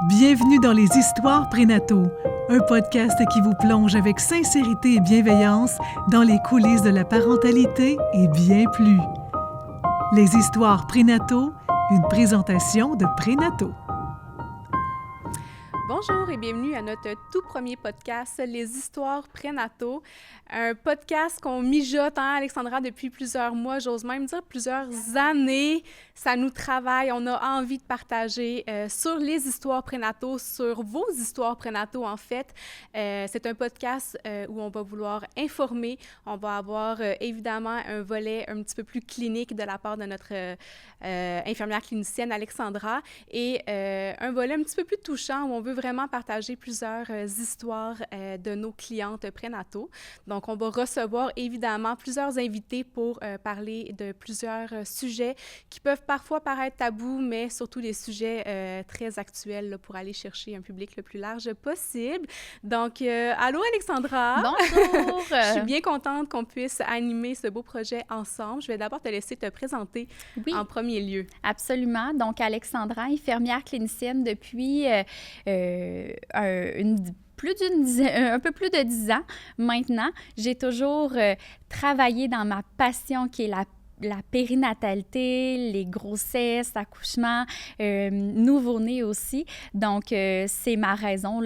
Bienvenue dans les histoires prénataux, un podcast qui vous plonge avec sincérité et bienveillance dans les coulisses de la parentalité et bien plus. Les histoires prénataux, une présentation de Prénato. Bonjour et bienvenue à notre tout premier podcast, Les histoires prénataux. Un podcast qu'on mijote, Alexandra, depuis plusieurs mois, j'ose même dire plusieurs années. Ça nous travaille, on a envie de partager sur les histoires prénataux, sur vos histoires prénataux en fait. C'est un podcast où on va vouloir informer. On va avoir évidemment un volet un petit peu plus clinique de la part de notre infirmière clinicienne Alexandra et un volet un petit peu plus touchant où on veut vraiment partager plusieurs histoires de nos clientes prénataux. Donc, on va recevoir évidemment plusieurs invités pour parler de plusieurs sujets qui peuvent parfois paraître tabous, mais surtout des sujets très actuels là, pour aller chercher un public le plus large possible. Donc, allô Alexandra! Bonjour! Je suis bien contente qu'on puisse animer ce beau projet ensemble. Je vais d'abord te laisser te présenter en premier lieu. Absolument. Donc, Alexandra, infirmière clinicienne depuis un peu plus de 10 ans maintenant. J'ai toujours travaillé dans ma passion qui est la périnatalité, les grossesses, accouchements, nouveau-nés aussi. Donc, c'est ma raison,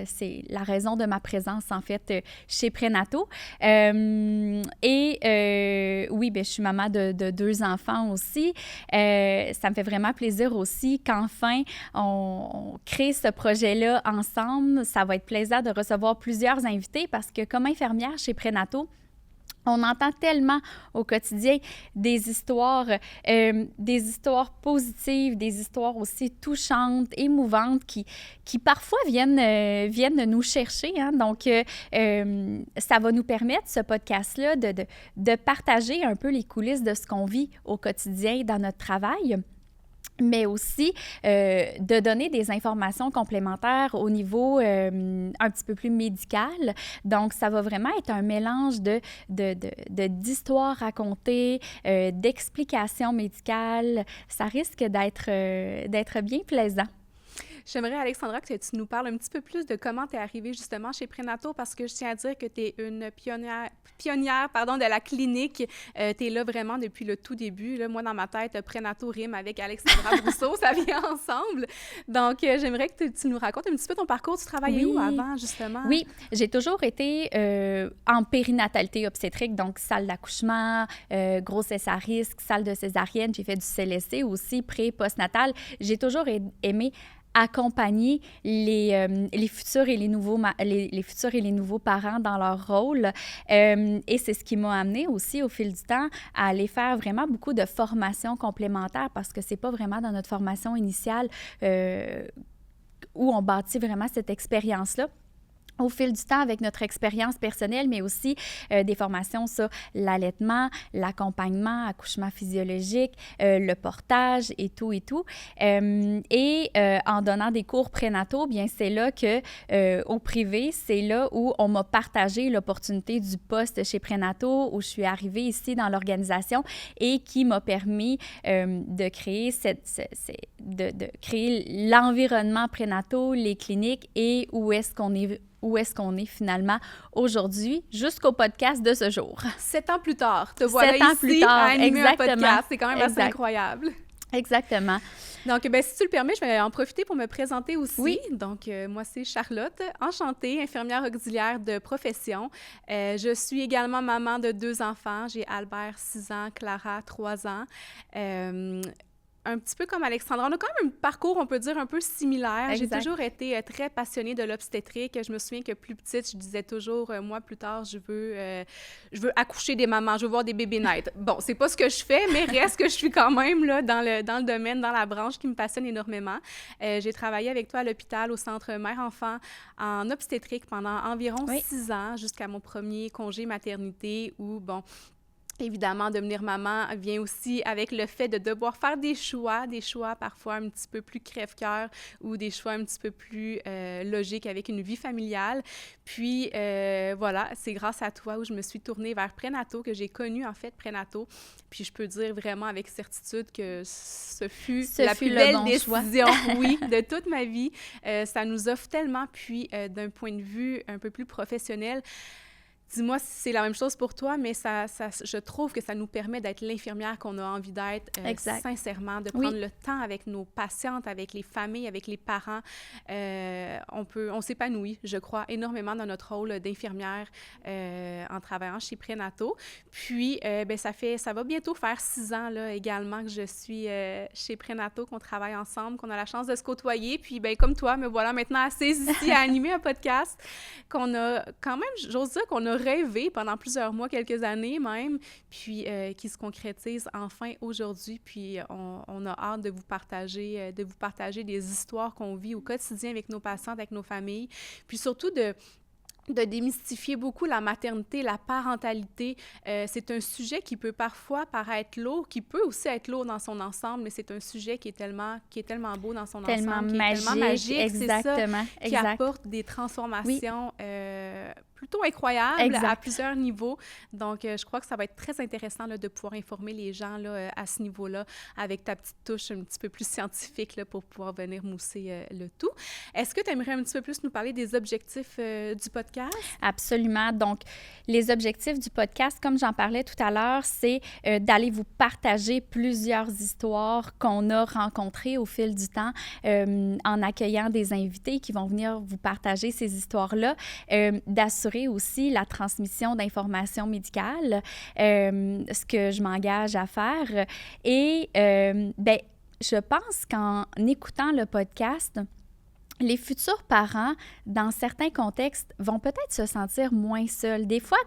c'est la raison de ma présence, en fait, chez Prénato. Oui, je suis maman de 2 enfants aussi. Ça me fait vraiment plaisir aussi qu'enfin, on crée ce projet-là ensemble. Ça va être plaisant de recevoir plusieurs invités parce que comme infirmière chez Prénato, on entend tellement au quotidien des histoires positives, des histoires aussi touchantes, émouvantes, qui parfois viennent nous chercher. Donc, ça va nous permettre, ce podcast-là, de partager un peu les coulisses de ce qu'on vit au quotidien dans notre travail, mais aussi de donner des informations complémentaires au niveau un petit peu plus médical. Donc, ça va vraiment être un mélange d'histoires racontées, d'explications médicales. Ça risque d'être bien plaisant. J'aimerais, Alexandra, que tu nous parles un petit peu plus de comment tu es arrivée justement chez Prénato, parce que je tiens à dire que tu es une pionnière de la clinique. Tu es là vraiment depuis le tout début. Là, moi, dans ma tête, Prénato rime avec Alexandra Brousseau, ça vient ensemble. Donc, j'aimerais que tu nous racontes un petit peu ton parcours. Tu travaillais où avant, justement? Oui, j'ai toujours été en périnatalité obstétrique, donc salle d'accouchement, grossesse à risque, salle de césarienne. J'ai fait du CLSC aussi, pré, postnatal. J'ai toujours aimé accompagner les futurs et les nouveaux parents dans leur rôle. Et c'est ce qui m'a amené aussi au fil du temps à aller faire vraiment beaucoup de formations complémentaires parce que c'est pas vraiment dans notre formation initiale où on bâtit vraiment cette expérience-là. Au fil du temps, avec notre expérience personnelle, mais aussi des formations sur l'allaitement, l'accompagnement, accouchement physiologique, le portage et tout. En donnant des cours prénataux, bien c'est là que, au privé, c'est là où on m'a partagé l'opportunité du poste chez Prénato, où je suis arrivée ici dans l'organisation et qui m'a permis de créer créer l'environnement prénatal, les cliniques et où est-ce qu'on est finalement aujourd'hui, jusqu'au podcast de ce jour. 7 ans plus tard, te voilà 7 ans ici plus tard, à animer exactement. un podcast. C'est quand même assez incroyable. Exactement. Donc, si tu le permets, je vais en profiter pour me présenter aussi. Oui. Donc, moi, c'est Charlotte, enchantée, infirmière auxiliaire de profession. Je suis également maman de 2 enfants. J'ai Albert, 6 ans, Clara, 3 ans. Un petit peu comme Alexandra. On a quand même un parcours, on peut dire, un peu similaire. Exact. J'ai toujours été très passionnée de l'obstétrique. Je me souviens que plus petite, je disais toujours, moi, plus tard, je veux accoucher des mamans, je veux voir des bébés naître. Bon, c'est pas ce que je fais, mais reste que je suis quand même là, dans le domaine, dans la branche qui me passionne énormément. J'ai travaillé avec toi à l'hôpital, au centre mère-enfant, en obstétrique pendant environ 6 ans, jusqu'à mon premier congé maternité où, Évidemment, devenir maman vient aussi avec le fait de devoir faire des choix parfois un petit peu plus crève-cœur ou des choix un petit peu plus logiques avec une vie familiale. Puis voilà, c'est grâce à toi où je me suis tournée vers Prénato, que j'ai connu en fait Prénato. Puis je peux dire vraiment avec certitude que ce fut la plus belle décision, oui, de toute ma vie. Ça nous offre tellement, puis d'un point de vue un peu plus professionnel. Dis-moi si c'est la même chose pour toi, mais je trouve que ça nous permet d'être l'infirmière qu'on a envie d'être, sincèrement, de prendre le temps avec nos patientes, avec les familles, avec les parents. On s'épanouit, je crois, énormément dans notre rôle d'infirmière en travaillant chez Prénato. Puis, ça va bientôt faire 6 ans là, également que je suis chez Prénato, qu'on travaille ensemble, qu'on a la chance de se côtoyer. Puis, comme toi, me voilà maintenant assise ici à animer un podcast qu'on a quand même, j'ose dire qu'on a rêvé pendant plusieurs mois, quelques années même, puis qui se concrétise enfin aujourd'hui. Puis on a hâte de vous partager des histoires qu'on vit au quotidien avec nos patientes, avec nos familles, puis surtout de démystifier beaucoup la maternité, la parentalité. C'est un sujet qui peut parfois paraître lourd, qui peut aussi être lourd dans son ensemble, mais c'est un sujet qui est tellement beau dans son ensemble, qui est tellement magique, exactement, c'est ça, qui apporte des transformations plutôt incroyables à plusieurs niveaux. Donc, je crois que ça va être très intéressant là, de pouvoir informer les gens là, à ce niveau-là, avec ta petite touche un petit peu plus scientifique là, pour pouvoir venir mousser le tout. Est-ce que tu aimerais un petit peu plus nous parler des objectifs du podcast? Absolument. Donc, les objectifs du podcast, comme j'en parlais tout à l'heure, c'est d'aller vous partager plusieurs histoires qu'on a rencontrées au fil du temps en accueillant des invités qui vont venir vous partager ces histoires-là, d'assurer aussi la transmission d'informations médicales, ce que je m'engage à faire. Et je pense qu'en écoutant le podcast, les futurs parents, dans certains contextes, vont peut-être se sentir moins seuls. Des fois,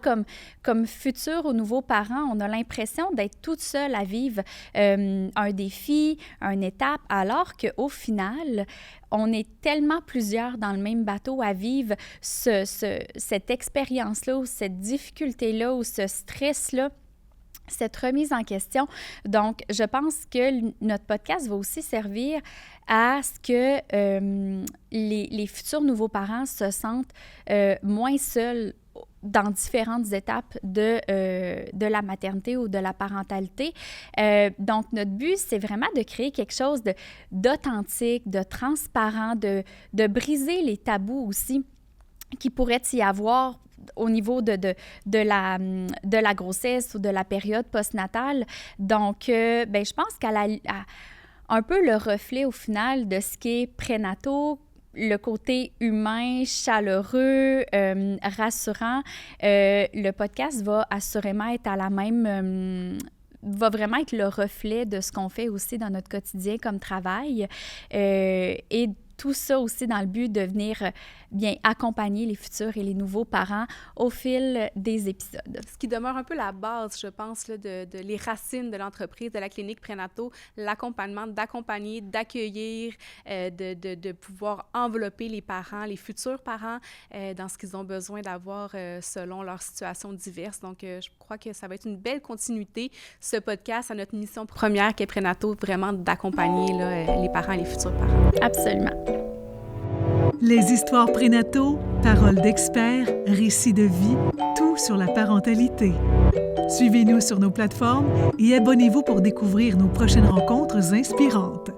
comme futurs ou nouveaux parents, on a l'impression d'être toute seule à vivre un défi, une étape, alors qu'au final, on est tellement plusieurs dans le même bateau à vivre cette expérience-là ou cette difficulté-là ou ce stress-là, cette remise en question. Donc, je pense que notre podcast va aussi servir à ce que les futurs nouveaux parents se sentent moins seuls dans différentes étapes de la maternité ou de la parentalité. Donc, notre but, c'est vraiment de créer quelque chose d'authentique, de transparent, de briser les tabous aussi qui pourrait y avoir au niveau de la grossesse ou de la période postnatale. Donc, je pense qu'elle a un peu le reflet au final de ce qui est Prénato, le côté humain, chaleureux, rassurant. Le podcast va assurément être à la même... va vraiment être le reflet de ce qu'on fait aussi dans notre quotidien comme travail. Et tout ça aussi dans le but de venir bien accompagner les futurs et les nouveaux parents au fil des épisodes. Ce qui demeure un peu la base, je pense, là, de les racines de l'entreprise, de la clinique Prénato, l'accompagnement, d'accompagner, d'accueillir, de pouvoir envelopper les parents, les futurs parents, dans ce qu'ils ont besoin d'avoir selon leurs situations diverses. Donc, je crois que ça va être une belle continuité, ce podcast, à notre mission première qui est Prénato, vraiment d'accompagner là, les parents et les futurs parents. Absolument. Les histoires prénataux, paroles d'experts, récits de vie, tout sur la parentalité. Suivez-nous sur nos plateformes et abonnez-vous pour découvrir nos prochaines rencontres inspirantes.